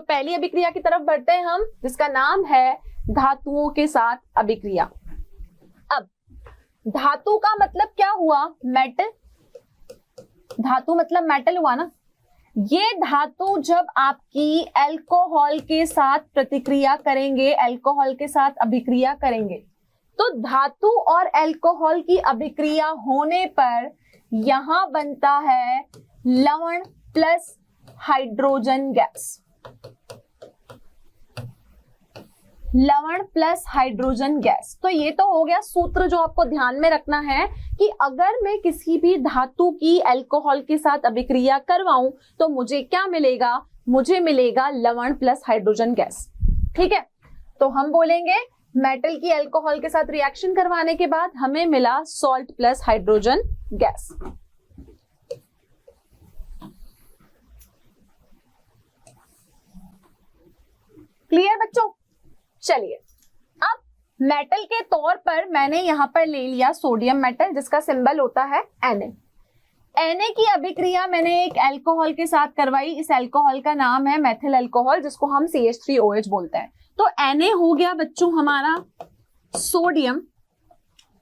पहली अभिक्रिया की तरफ बढ़ते हैं हम, जिसका नाम है धातुओं के साथ अभिक्रिया। अब धातु का मतलब क्या हुआ? मेटल। धातु मतलब मेटल हुआ ना। ये धातु जब आपकी अल्कोहल के साथ प्रतिक्रिया करेंगे, अल्कोहल के साथ अभिक्रिया करेंगे, तो धातु और अल्कोहल की अभिक्रिया होने पर यहां बनता है लवण प्लस हाइड्रोजन गैस। लवण प्लस हाइड्रोजन गैस। तो ये तो हो गया सूत्र जो आपको ध्यान में रखना है कि अगर मैं किसी भी धातु की अल्कोहल के साथ अभिक्रिया करवाऊं तो मुझे क्या मिलेगा? मुझे मिलेगा लवण प्लस हाइड्रोजन गैस। ठीक है, तो हम बोलेंगे मेटल की अल्कोहल के साथ रिएक्शन करवाने के बाद हमें मिला salt plus hydrogen gas. Clear बच्चों? चलिए, अब मेटल के तौर पर मैंने यहां पर ले लिया सोडियम मेटल, जिसका सिंबल होता है Na। Na की अभिक्रिया मैंने एक अल्कोहल के साथ करवाई। इस अल्कोहल का नाम है मेथिल अल्कोहल, जिसको हम CH3OH बोलते हैं। तो Na हो गया बच्चों हमारा सोडियम,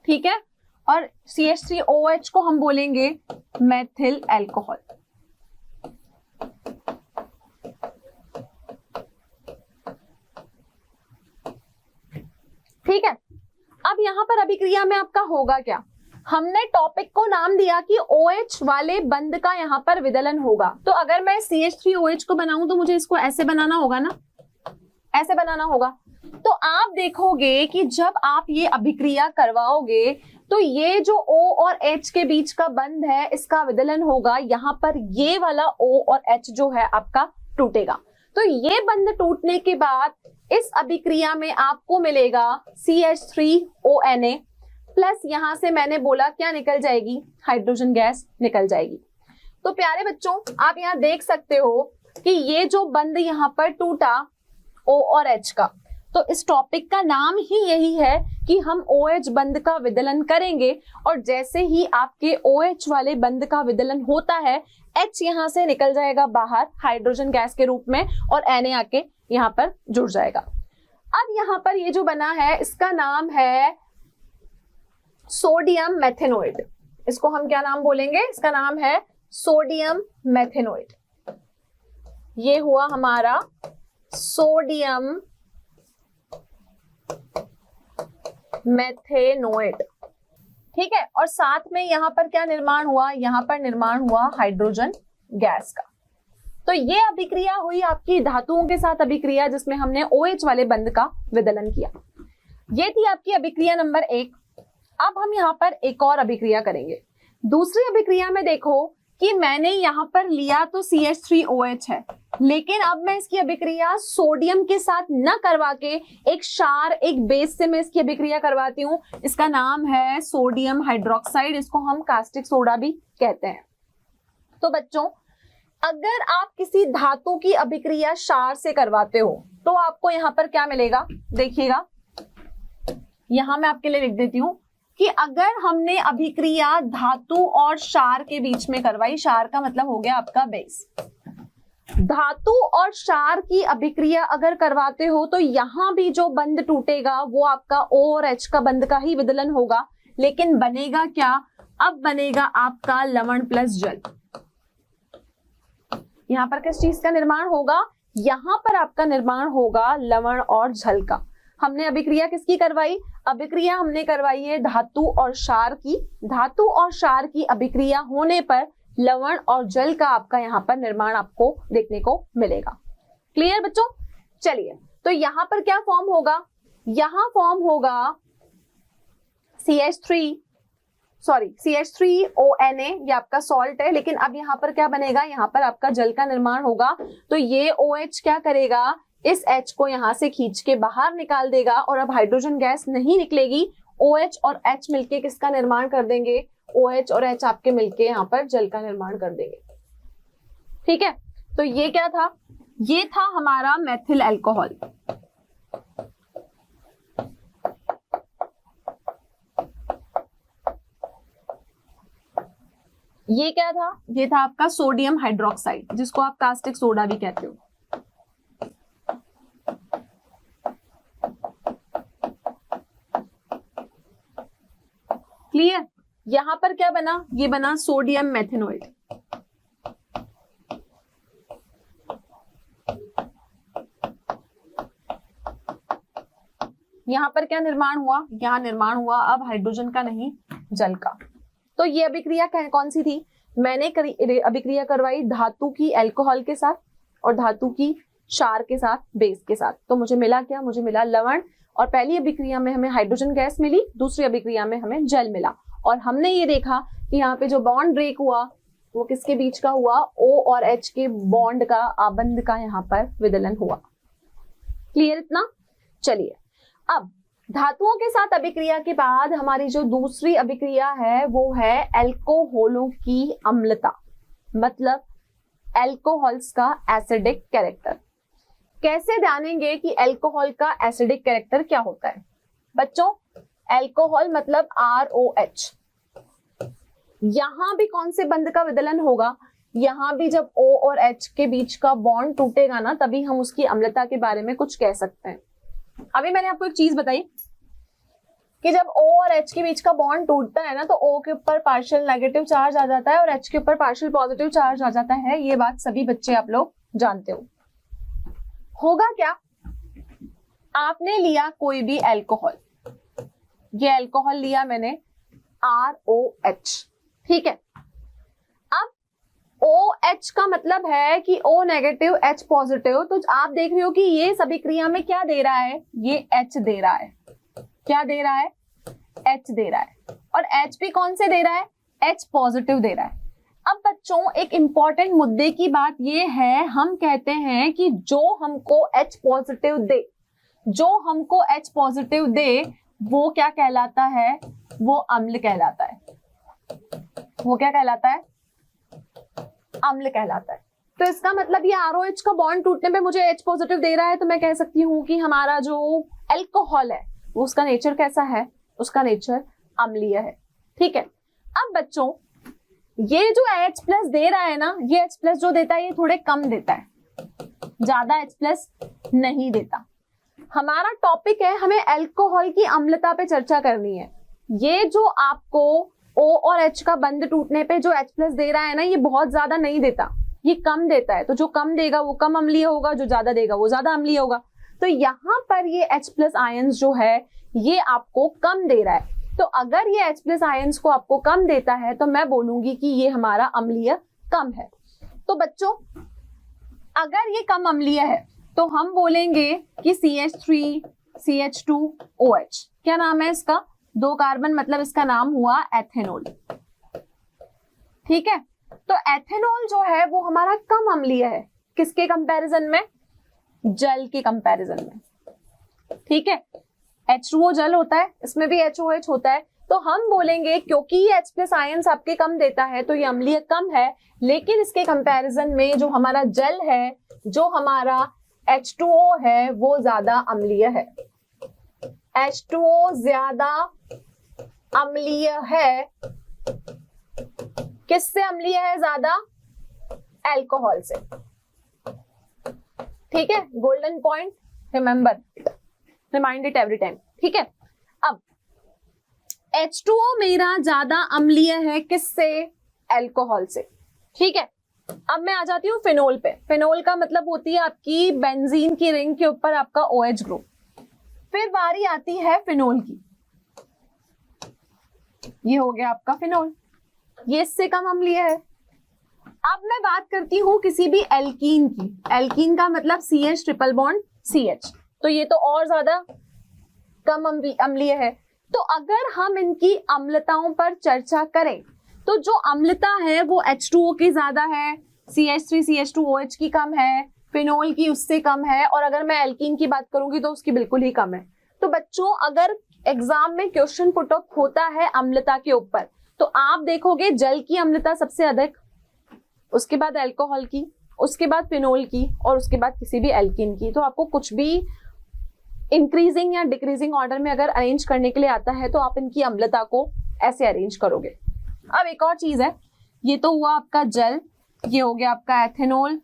ठीक है, और CH3OH को हम बोलेंगे मेथिल अल्कोहल। ठीक है, अब यहां पर अभिक्रिया में आपका होगा क्या? हमने टॉपिक को नाम दिया कि OH वाले बंध का यहां पर विदलन होगा। तो अगर मैं CH3OH को बनाऊं तो मुझे इसको ऐसे बनाना होगा ना, ऐसे बनाना होगा। तो आप देखोगे कि जब आप ये अभिक्रिया करवाओगे तो ये जो O और H के बीच का बंध है इसका विदलन होगा। यहां पर ये वाला O और H जो है आपका टूटेगा। तो ये बंध टूटने के बाद इस अभिक्रिया में आपको मिलेगा CH3ONA प्लस यहां से मैंने बोला क्या निकल जाएगी? हाइड्रोजन गैस निकल जाएगी। तो प्यारे बच्चों, आप यहां देख सकते हो कि ये जो बंध यहां पर टूटा O और H का, तो इस टॉपिक का नाम ही यही है कि हम OH बंध का विदलन करेंगे और जैसे ही आपके OH वाले बंध का विदलन होता है H यहां से निकल जाएगा बाहर हाइड्रोजन गैस के रूप में और Na आके यहां पर जुड़ जाएगा। अब यहां पर ये जो बना है इसका नाम है सोडियम मेथेनोइड। इसको हम क्या नाम बोलेंगे? इसका नाम है सोडियम मेथेनोइड। ये हुआ हमारा सोडियम मेथेनोइड। ठीक है, और साथ में यहां पर क्या निर्माण हुआ? यहां पर निर्माण हुआ हाइड्रोजन गैस का। तो ये अभिक्रिया हुई आपकी धातुओं के साथ अभिक्रिया, जिसमें हमने OH वाले बंध का विदलन किया। ये थी आपकी अभिक्रिया नंबर 1। अब हम यहाँ पर एक और अभिक्रिया करेंगे। दूसरी अभिक्रिया में देखो कि मैंने यहाँ पर लिया तो CH3OH है, लेकिन अब मैं इसकी अभिक्रिया सोडियम के साथ न करवा के एक क्षार, एक बेस से मैं इसकी अभिक्रिया करवाती हूँ। इसका नाम है सोडियम हाइड्रोक्साइड। इसको हम कास्टिक सोडा भी कहते हैं। तो बच्चों, अगर आप किसी धातु की अभिक्रिया क्षार से करवाते हो तो आपको यहां पर क्या मिलेगा? देखिएगा, यहां मैं आपके लिए लिख देती हूं कि अगर हमने अभिक्रिया धातु और क्षार के बीच में करवाई, क्षार का मतलब हो गया आपका बेस, धातु और क्षार की अभिक्रिया अगर करवाते हो तो यहां भी जो बंध टूटेगा वो आपका O और H का बंध का ही विदलन होगा। लेकिन बनेगा क्या? अब बनेगा आपका लवण प्लस जल। यहां पर किस चीज का निर्माण होगा? यहां पर आपका निर्माण होगा लवण और जल का। हमने अभिक्रिया किसकी करवाई? अभिक्रिया हमने करवाई है धातु और क्षार की। धातु और क्षार की अभिक्रिया होने पर लवण और जल का आपका यहाँ पर निर्माण आपको देखने को मिलेगा। क्लियर बच्चों? चलिए, तो यहां पर क्या फॉर्म होगा? यहां फॉर्म होगा CH3ONA, ये आपका सॉल्ट है। लेकिन अब यहाँ पर क्या बनेगा? यहाँ पर आपका जल का निर्माण होगा। तो ये OH क्या करेगा? इस H को यहां से खींच के बाहर निकाल देगा और अब हाइड्रोजन गैस नहीं निकलेगी। OH और H मिलके किसका निर्माण कर देंगे? OH और H आपके मिलके यहाँ पर जल का निर्माण कर देंगे। ठीक है, तो ये क्या था? ये था हमारा मेथिल अल्कोहल। ये क्या था? ये था आपका सोडियम हाइड्रोक्साइड, जिसको आप कास्टिक सोडा भी कहते हो। क्लियर? यहां पर क्या बना, ये बना सोडियम मेथेनोएट। यहां पर क्या निर्माण हुआ, यहां निर्माण हुआ अब हाइड्रोजन का नहीं, जल का। तो ये अभिक्रिया कौन सी थी? मैंने अभिक्रिया करवाई धातु की अल्कोहल के साथ और धातु की क्षार के साथ, बेस के साथ। तो मुझे मिला क्या, मुझे मिला लवण। और पहली अभिक्रिया में हमें हाइड्रोजन गैस मिली, दूसरी अभिक्रिया में हमें जल मिला। और हमने ये देखा कि यहाँ पे जो बॉन्ड ब्रेक हुआ वो किसके बीच का हुआ, O और H के बॉन्ड का, आबंध का यहाँ पर विदलन हुआ। क्लियर इतना? चलिए, अब धातुओं के साथ अभिक्रिया के बाद हमारी जो दूसरी अभिक्रिया है वो है एल्कोहलों की अम्लता, मतलब एल्कोहल्स का एसिडिक कैरेक्टर। कैसे जानेंगे कि एल्कोहल का एसिडिक कैरेक्टर क्या होता है? बच्चों, एल्कोहल मतलब ROH। यहां भी कौन से बंध का विदलन होगा? यहां भी जब O और H के बीच का बॉन्ड टूटेगा ना, तभी हम उसकी अम्लता के बारे में कुछ कह सकते हैं। अभी मैंने आपको एक चीज बताई कि जब O और H के बीच का बॉन्ड टूटता है ना, तो O के ऊपर पार्शियल नेगेटिव चार्ज आ जाता है और H के ऊपर पार्शियल पॉजिटिव चार्ज आ जाता है। ये बात सभी बच्चे आप लोग जानते हो। होगा क्या, आपने लिया कोई भी अल्कोहल, ये अल्कोहल लिया मैंने ROH, ठीक है। अब OH का मतलब है कि O नेगेटिव H पॉजिटिव। तो आप देख रहे हो कि ये सभी क्रिया में क्या दे रहा है, ये H दे रहा है। क्या दे रहा है? H दे रहा है। और H भी कौन से दे रहा है? H पॉजिटिव दे रहा है। अब बच्चों, एक इंपॉर्टेंट मुद्दे की बात ये है, हम कहते हैं कि जो हमको H पॉजिटिव दे, जो हमको H पॉजिटिव दे वो क्या कहलाता है? वो अम्ल कहलाता है। वो क्या कहलाता है? अम्ल कहलाता है। तो इसका मतलब ये ROH का बॉन्ड टूटने पे मुझे H पॉजिटिव दे रहा है, तो मैं कह सकती हूँ कि हमारा जो अल्कोहल है वो उसका नेचर कैसा है? उसका नेचर अम्लीय है, ठीक है। अब बच्चों, ये जो H प्लस दे रहा है ना, ये H प्लस जो देता है ये थोड़े कम देता है, ज्यादा H प्लस नहीं देता। हमारा टॉपिक है, हमें अल्कोहल की अम्लता पे चर्चा करनी है। ये जो आपको O और H का बंध टूटने पे जो H प्लस दे रहा है ना, ये बहुत ज्यादा नहीं देता, ये कम देता है। तो जो कम देगा वो कम अम्लीय होगा, जो ज्यादा देगा वो ज्यादा अम्लीय होगा। तो यहाँ पर ये H प्लस आयंस जो है ये आपको कम दे रहा है। तो अगर ये H प्लस आयंस को आपको कम देता है तो मैं बोलूंगी कि ये हमारा अम्लीय कम है। तो बच्चों, अगर ये कम अम्लीय है तो हम बोलेंगे कि CH3 CH2OH, क्या नाम है इसका? 2 कार्बन, मतलब इसका नाम हुआ एथेनॉल, ठीक है। तो एथेनॉल जो है वो हमारा कम अम्लीय है, किसके कंपैरिजन में? जल के कंपैरिजन में, ठीक है। H2O जल होता है, इसमें भी HOH होता है। तो हम बोलेंगे क्योंकि ये H प्लस आयंस आपके कम देता है तो ये अम्लीय कम है, लेकिन इसके कंपैरिजन में जो हमारा जल है, जो हमारा H2O है वो ज्यादा अम्लीय है। H2O ज्यादा अम्लीय है। किससे अम्लीय है ज्यादा? अल्कोहल से, ठीक है। Golden point, remember, remind it every time, ठीक है। अब H2O मेरा ज्यादा अम्लीय है किससे? अल्कोहल से, ठीक है। अब मैं आ जाती हूँ फिनोल पे। फिनोल का मतलब होती है आपकी बेंजीन की रिंग के ऊपर आपका OH ग्रुप। फिर बारी आती है फिनोल की। ये हो गया आपका फिनोल, ये इससे कम अम्लीय है। अब मैं बात करती हूँ किसी भी एल्कीन की। एल्कीन का मतलब CH ट्रिपल बॉन्ड CH, तो ये तो और ज्यादा कम अम्लीय है। तो अगर हम इनकी अम्लताओं पर चर्चा करें तो जो अम्लता है वो H2O की ज्यादा है, CH3 CH2OH की कम है, फिनोल की उससे कम है, और अगर मैं एल्कीन की बात करूंगी तो उसकी बिल्कुल ही कम है। तो बच्चों, अगर एग्जाम में क्वेश्चन पुट अप होता है अम्लता के ऊपर, तो आप देखोगे जल की अम्लता सबसे अधिक, उसके बाद अल्कोहल की, उसके बाद फिनोल की, और उसके बाद किसी भी एल्कीन की। तो आपको कुछ भी इंक्रीजिंग या डिक्रीजिंग ऑर्डर में अगर अरेंज करने के लिए आता है तो आप इनकी अम्लता को ऐसे अरेंज करोगे। अब एक और चीज है, ये तो हुआ आपका जल, ये हो गया आपका एथेनॉल,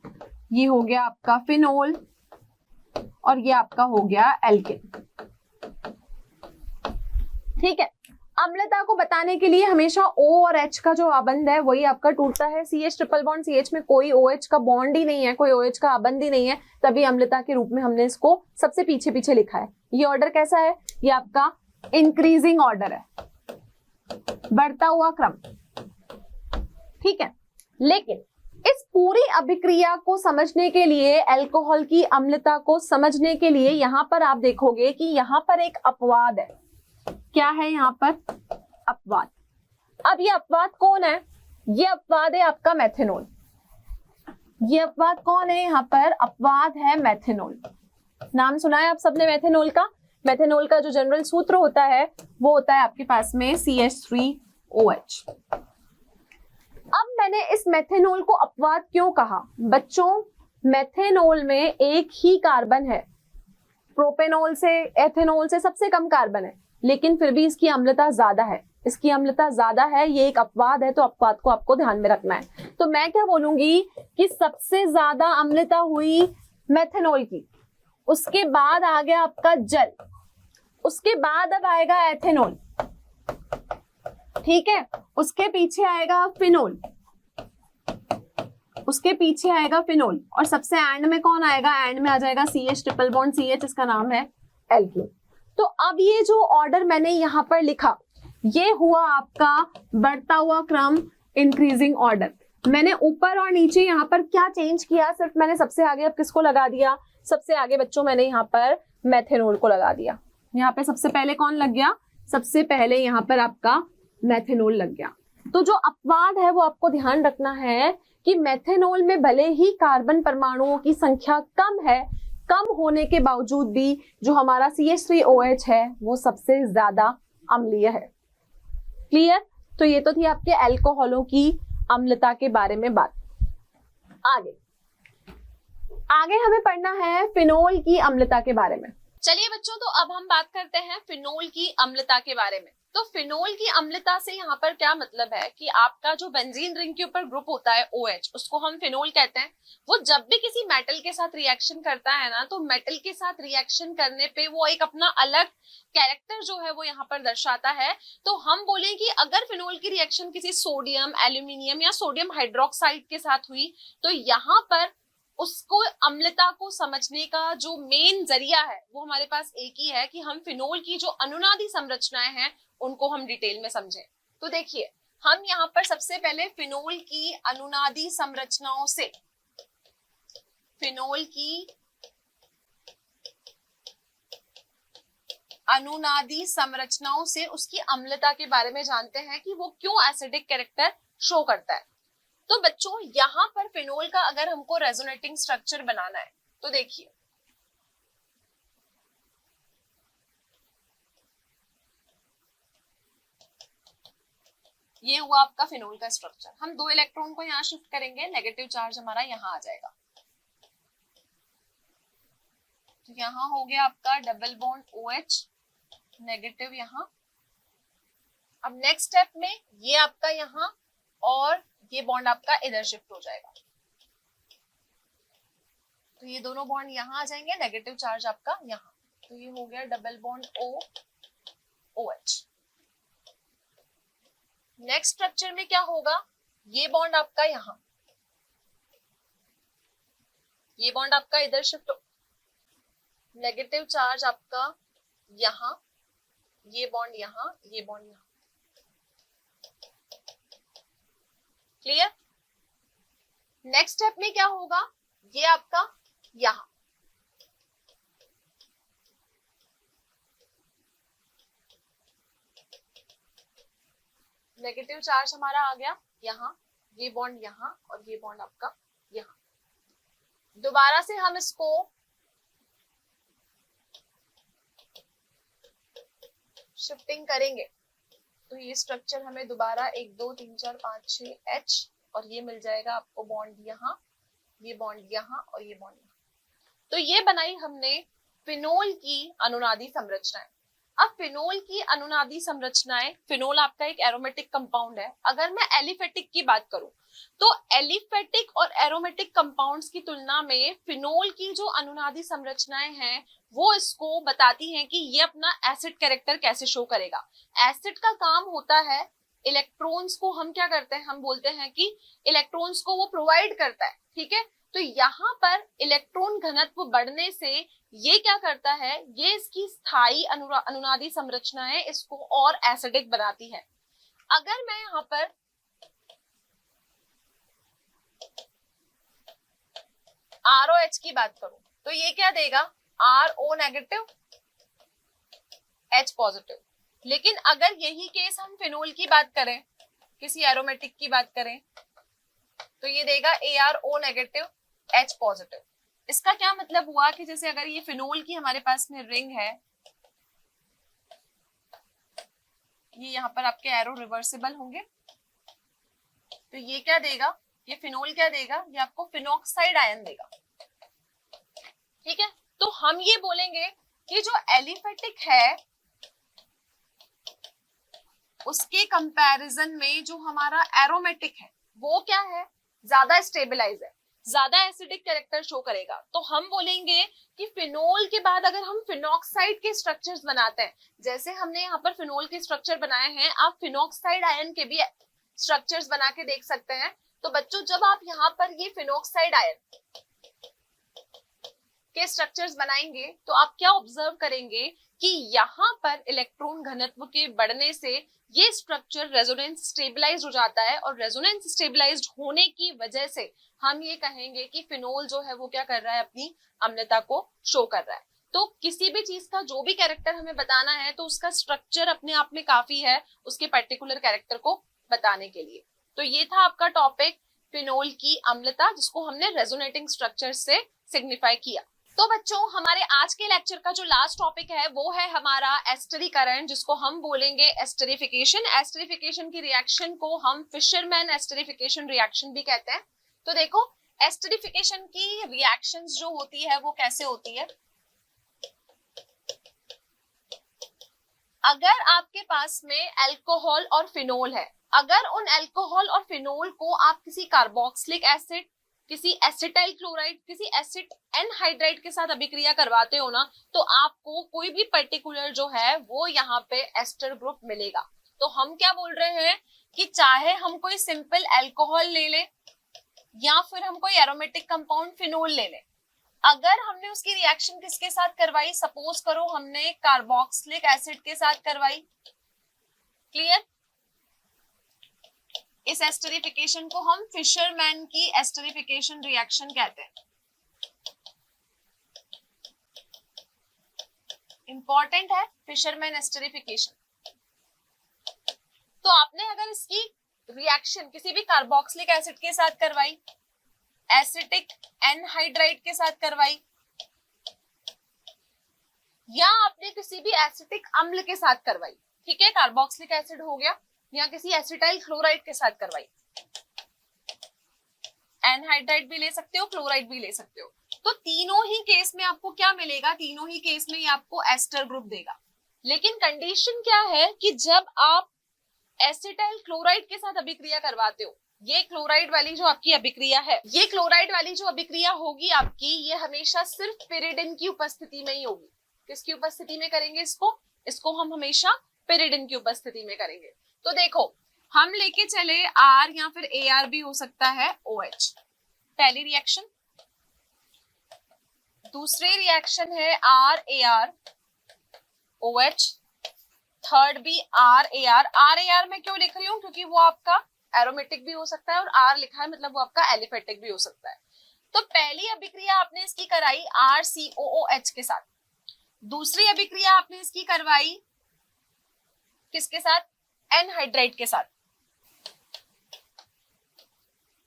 ये हो गया आपका फिनोल, और ये आपका हो गया एल्किन, ठीक है। अम्लता को बताने के लिए हमेशा O और H का जो आबंध है वही आपका टूटता है। CH ट्रिपल बॉन्ड CH में कोई OH का बॉन्ड ही नहीं है, कोई OH का आबंध ही नहीं है, तभी अम्लता के रूप में हमने इसको सबसे पीछे पीछे लिखा है। ये ऑर्डर कैसा है? ये आपका इंक्रीजिंग ऑर्डर है, बढ़ता हुआ क्रम, ठीक है। लेकिन इस पूरी अभिक्रिया को समझने के लिए, अल्कोहल की अम्लता को समझने के लिए यहां पर आप देखोगे कि यहां पर एक अपवाद है। क्या है यहां पर? अपवाद। अब ये अपवाद कौन है? ये अपवाद है आपका मेथेनॉल। ये अपवाद कौन है यहां पर? अपवाद है मेथेनॉल। नाम सुना है आप सबने मेथेनॉल का? मेथेनॉल का जो जनरल सूत्र होता है वो होता है आपके पास में CH3OH। अब मैंने इस मेथेनॉल को अपवाद क्यों कहा? बच्चों, मेथेनॉल में एक ही कार्बन है, प्रोपेनॉल से, एथेनॉल से सबसे कम कार्बन है, लेकिन फिर भी इसकी अम्लता ज्यादा है। इसकी अम्लता ज्यादा है, ये एक अपवाद है, तो अपवाद को आपको ध्यान में रखना है। तो मैं क्या बोलूंगी कि सबसे ज्यादा अम्लता हुई मेथेनॉल की, उसके बाद आ गया आपका जल, उसके बाद अब आएगा एथेनॉल, ठीक है, उसके पीछे आएगा फिनोल, उसके पीछे आएगा फिनोल, और सबसे एंड में कौन आएगा? एंड में आ जाएगा CH ट्रिपल बॉन्ड CH, इसका नाम है एल्कीन। तो अब ये जो ऑर्डर मैंने यहां पर लिखा, ये हुआ आपका बढ़ता हुआ क्रम, इंक्रीजिंग ऑर्डर। मैंने ऊपर और नीचे यहाँ पर क्या चेंज किया? सिर्फ मैंने सबसे आगे अब किसको लगा दिया? सबसे आगे बच्चों मैंने यहाँ पर मेथेनॉल को लगा दिया। यहाँ पे सबसे पहले कौन लग गया? सबसे पहले यहाँ पर आपका मेथेनॉल लग गया। तो जो अपवाद है वो आपको ध्यान रखना है कि मेथेनॉल में भले ही कार्बन परमाणुओं की संख्या कम है, कम होने के बावजूद भी जो हमारा CH3OH है वो सबसे ज्यादा अम्लीय है। क्लियर? तो ये तो थी आपके अल्कोहलों की अम्लता के बारे में बात। आगे हमें पढ़ना है फिनोल की अम्लता के बारे में। चलिए बच्चों, तो अब हम बात करते हैं फिनोल की अम्लता के बारे में। तो फिनोल की अम्लता से यहाँ पर क्या मतलब है कि आपका जो बेंजीन रिंग के ऊपर ग्रुप होता है OH, उसको हम फिनोल कहते हैं। वो जब भी किसी मेटल के साथ रिएक्शन करता है ना, तो मेटल के साथ रिएक्शन करने पे वो एक अपना अलग कैरेक्टर जो है वो यहाँ पर दर्शाता है। तो हम बोले कि अगर फिनोल की रिएक्शन किसी सोडियम, एल्यूमिनियम या सोडियम हाइड्रोक्साइड के साथ हुई, तो यहाँ पर उसको अम्लता को समझने का जो मेन जरिया है वो हमारे पास एक ही है कि हम फिनोल की जो अनुनादी संरचनाएं हैं उनको हम डिटेल में समझें। तो देखिए, हम यहाँ पर सबसे पहले फिनोल की अनुनादी संरचनाओं से, फिनोल की अनुनादी संरचनाओं से उसकी अम्लता के बारे में जानते हैं कि वो क्यों एसिडिक कैरेक्टर शो करता है। तो बच्चों, यहां पर फिनोल का अगर हमको रेजोनेटिंग स्ट्रक्चर बनाना है तो देखिए, ये हुआ आपका फिनोल का स्ट्रक्चर। हम 2 इलेक्ट्रॉन को यहाँ शिफ्ट करेंगे, नेगेटिव चार्ज हमारा यहाँ आ जाएगा। तो यहाँ हो गया आपका डबल बॉन्ड OH, नेगेटिव यहाँ। अब नेक्स्ट स्टेप में ये आपका यहाँ और ये बॉन्ड आपका इधर शिफ्ट हो जाएगा। तो ये दोनों बॉन्ड यहाँ आ जाएंगे, नेगेटिव चार्ज आपका यहाँ। तो ये हो गया double bond OH। Next structure में क्या होगा? ये बॉन्ड आपका यहाँ, ये बॉन्ड आपका इधर शिफ्ट, नेगेटिव चार्ज आपका यहाँ, ये बॉन्ड यहाँ, ये बॉन्ड यहाँ। क्लियर? नेक्स्ट स्टेप में क्या होगा? ये आपका यहाँ, नेगेटिव चार्ज हमारा आ गया यहाँ, ये बॉन्ड यहाँ और ये बॉन्ड आपका यहाँ। दोबारा से हम इसको शिफ्टिंग करेंगे तो ये स्ट्रक्चर हमें दोबारा 1 2 3 4 5 6 H और ये मिल जाएगा आपको बॉन्ड यहाँ, ये बॉन्ड यहाँ और ये बॉन्ड यहाँ। तो ये बनाई हमने फिनोल की अनुनादी संरचनाएं। अब फिनोल की अनुनादी संरचनाएं, फिनोल आपका एक एरोमेटिक कंपाउंड है। अगर मैं एलिफेटिक की बात करूं तो एलिफेटिक और एरोमेटिक कंपाउंड्स की तुलना में फिनोल की जो अनुनादी संरचनाएं हैं वो इसको बताती हैं कि ये अपना एसिड कैरेक्टर कैसे शो करेगा। एसिड का काम होता है इलेक्ट्रॉन्स को हम क्या करते हैं, हम बोलते हैं कि इलेक्ट्रॉन्स को वो प्रोवाइड करता है, ठीक है। तो यहाँ पर इलेक्ट्रॉन घनत्व बढ़ने से ये क्या करता है, ये इसकी स्थायी अनुनादी संरचनाएं इसको और एसिडिक बनाती है। अगर मैं यहाँ पर ROH की बात करूं तो ये क्या देगा, RO नेगेटिव H पॉजिटिव। लेकिन अगर यही केस हम फिनोल की बात करें, किसी एरोमेटिक की बात करें, तो ये देगा ArO नेगेटिव H पॉजिटिव। इसका क्या मतलब हुआ कि जैसे अगर ये फिनोल की हमारे पास में रिंग है, ये यहाँ पर आपके एरो रिवर्सिबल होंगे, तो ये क्या देगा, ये फिनोल क्या देगा, ये आपको फिनॉक्साइड आयन देगा, ठीक है। तो हम ये बोलेंगे कि जो एलिफेटिक है उसके कंपैरिजन में जो हमारा एरोमेटिक है वो क्या है, ज्यादा स्टेबलाइज है, ज्यादा एसिडिक कैरेक्टर शो करेगा। तो हम बोलेंगे कि फिनोल के बाद अगर हम फिनॉक्साइड के स्ट्रक्चर्स बनाते हैं, जैसे हमने यहाँ पर फिनोल के स्ट्रक्चर बनाए हैं, आप फिनॉक्साइड आयन के भी स्ट्रक्चर्स बना के देख सकते हैं। तो बच्चों जब आप यहाँ पर ये फिनॉक्साइड आयन के स्ट्रक्चर्स बनाएंगे तो आप क्या ऑब्जर्व करेंगे कि यहाँ पर इलेक्ट्रॉन घनत्व के बढ़ने से ये स्ट्रक्चर रेजोनेंस स्टेबलाइज्ड हो जाता है, और रेजोनेंस स्टेबलाइज्ड होने की वजह से हम ये कहेंगे कि फिनोल जो है वो क्या कर रहा है, अपनी अम्लता को शो कर रहा है। तो किसी भी चीज का जो भी कैरेक्टर हमें बताना है तो उसका स्ट्रक्चर अपने आप में काफी है उसके पर्टिकुलर कैरेक्टर को बताने के लिए। तो ये था आपका टॉपिक फिनोल की अम्लता, जिसको हमने रेजोनेटिंग स्ट्रक्चर से सिग्निफाई किया। तो बच्चों हमारे आज के लेक्चर का जो लास्ट टॉपिक है वो है हमारा एस्टरीकरण, जिसको हम बोलेंगे एस्टरिफिकेशन। एस्टरिफिकेशन की रिएक्शन को हम फिशरमैन एस्टरिफिकेशन रिएक्शन भी कहते हैं। तो देखो एस्टरिफिकेशन की रिएक्शंस जो होती है वो कैसे होती है, अगर आपके पास में अल्कोहल और फिनोल है, अगर उन अल्कोहल और फिनोल को आप किसी कार्बोक्सिलिक एसिड, किसी एसिटाइल क्लोराइड, किसी एसिड एनहाइड्राइड के साथ अभिक्रिया करवाते हो ना, तो आपको कोई भी पर्टिकुलर जो है वो यहाँ पे एस्टर ग्रुप मिलेगा। तो हम क्या बोल रहे हैं कि चाहे हम कोई सिंपल अल्कोहल ले लें या फिर हम कोई एरोमेटिक कंपाउंड फिनोल ले लें, अगर हमने उसकी रिएक्शन किसके साथ करवाई, सपोज करो हमने कार्बोक्सिलिक एसिड के साथ करवाई, क्लियर, इस एस्टरिफिकेशन को हम फिशरमैन की एस्टरिफिकेशन रिएक्शन कहते हैं। इंपॉर्टेंट है फिशरमैन एस्टरिफिकेशन। तो आपने अगर इसकी रिएक्शन किसी भी कार्बोक्सिलिक एसिड के साथ करवाई, एसिटिक एनहाइड्राइड के साथ करवाई, या आपने किसी भी एसिटिक अम्ल के साथ करवाई, ठीक है, कार्बोक्सिलिक एसिड हो गया, या किसी एसिटाइल क्लोराइड के साथ करवाई, एनहाइड्राइड भी ले सकते हो, क्लोराइड भी ले सकते हो, तो तीनों ही केस में आपको क्या मिलेगा, तीनों ही केस में ये आपको एस्टर ग्रुप देगा। लेकिन कंडीशन क्या है कि जब आप एसिटाइल क्लोराइड के साथ अभिक्रिया करवाते हो, ये क्लोराइड वाली जो आपकी अभिक्रिया है, ये क्लोराइड वाली जो अभिक्रिया होगी आपकी, ये हमेशा सिर्फ पिरिडिन की उपस्थिति में ही होगी। किसकी उपस्थिति में करेंगे इसको हम हमेशा पिरिडिन की उपस्थिति में करेंगे। तो देखो हम लेके चले R या फिर AR भी हो सकता है OH, पहली रिएक्शन। दूसरी रिएक्शन है RAR OH, थर्ड भी RAR। RAR मैं क्यों लिख रही हूँ, क्योंकि वो आपका एरोमेटिक भी हो सकता है, और R लिखा है मतलब वो आपका एलिफेटिक भी हो सकता है। तो पहली अभिक्रिया आपने इसकी कराई RCOOH के साथ, दूसरी अभिक्रिया आपने इसकी करवाई किसके साथ, एनहाइड्राइड के साथ,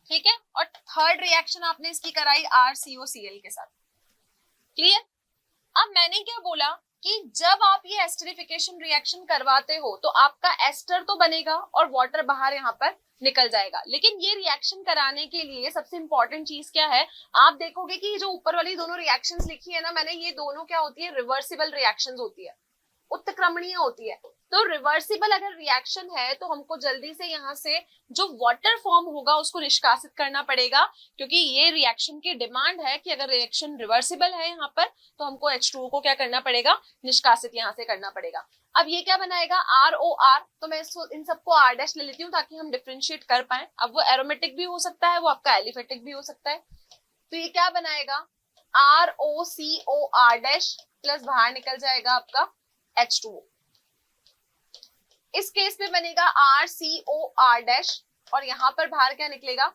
ठीक है, और थर्ड रिएक्शन आपने इसकी कराई RCOCl के साथ, क्लियर। अब मैंने क्या बोला कि जब आप ये एस्टरिफिकेशन रिएक्शन करवाते हो तो आपका एस्टर तो बनेगा और वाटर बाहर यहाँ पर निकल जाएगा, लेकिन ये रिएक्शन कराने के लिए सबसे इंपॉर्टेंट चीज क्या है, आप देखोगे कि जो ऊपर वाली दोनों रिएक्शंस लिखी है ना मैंने, ये दोनों क्या होती है, रिवर्सिबल रिएक्शंस होती है, उत्क्रमणीय होती है। तो रिवर्सिबल अगर रिएक्शन है तो हमको जल्दी से यहाँ से जो वाटर फॉर्म होगा उसको निष्कासित करना पड़ेगा, क्योंकि ये रिएक्शन की डिमांड है कि अगर रिएक्शन रिवर्सिबल है यहाँ पर तो हमको H2O को क्या करना पड़ेगा, निष्कासित यहाँ से करना पड़ेगा। अब ये क्या बनाएगा, ROR, तो मैं इन सबको R डैश ले लेती हूँ ताकि हम डिफ्रेंशिएट कर पाए। अब वो एरोमेटिक भी हो सकता है, वो आपका एलिफेटिक भी हो सकता है। तो ये क्या बनाएगा, ROCOR डैश प्लस बाहर निकल जाएगा आपका H2O। इस केस में बनेगा RCOR डैश और यहाँ पर बाहर क्या निकलेगा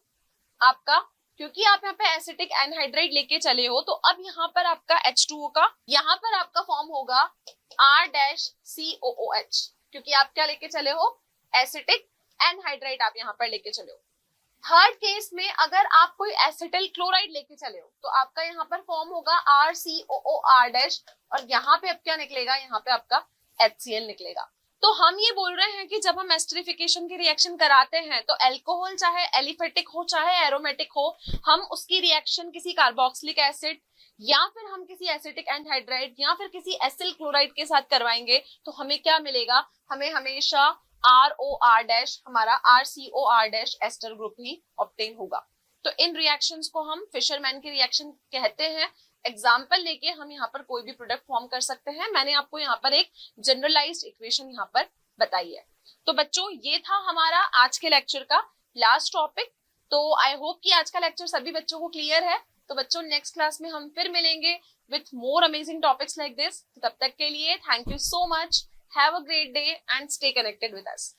आपका, क्योंकि आप यहाँ पे एसिटिक एनहाइड्राइड लेके चले हो तो अब यहाँ पर आपका H2O का यहाँ पर आपका फॉर्म होगा R डैश COOH, क्योंकि आप क्या लेके चले हो, एसिटिक एनहाइड्राइड आप यहाँ पर लेके चले हो। थर्ड केस में अगर आप कोई एसिटिल क्लोराइड लेके चले हो तो आपका यहाँ पर फॉर्म होगा RCOOR डैश और यहाँ पे अब क्या निकलेगा, यहाँ पे आपका HCl निकलेगा। तो हम ये बोल रहे हैं कि जब हम एस्टरिफिकेशन की रिएक्शन कराते हैं तो अल्कोहल चाहे एलिफेटिक हो चाहे एरोमेटिक हो, हम उसकी रिएक्शन किसी कार्बोक्सिलिक एसिड या फिर हम किसी एसिटिक एनहाइड्राइड या फिर किसी एसिल क्लोराइड के साथ करवाएंगे तो हमें क्या मिलेगा, हमें हमेशा ROR डैश हमारा RCOR डैश एस्टर ग्रुप ही ऑब्टेन होगा। तो इन रिएक्शंस को हम फिशरमैन की रिएक्शन कहते हैं। एग्जाम्पल लेके हम यहाँ पर कोई भी प्रोडक्ट फॉर्म कर सकते हैं। मैंने आपको यहाँ पर एक जनरलाइज्ड इक्वेशन यहाँ पर बताई है। तो बच्चों ये था हमारा आज के लेक्चर का लास्ट टॉपिक। तो आई होप कि आज का लेक्चर सभी बच्चों को क्लियर है। तो बच्चों नेक्स्ट क्लास में हम फिर मिलेंगे with more amazing topics like this. तब तक के लिए thank you so much, have a great day and stay connected with us.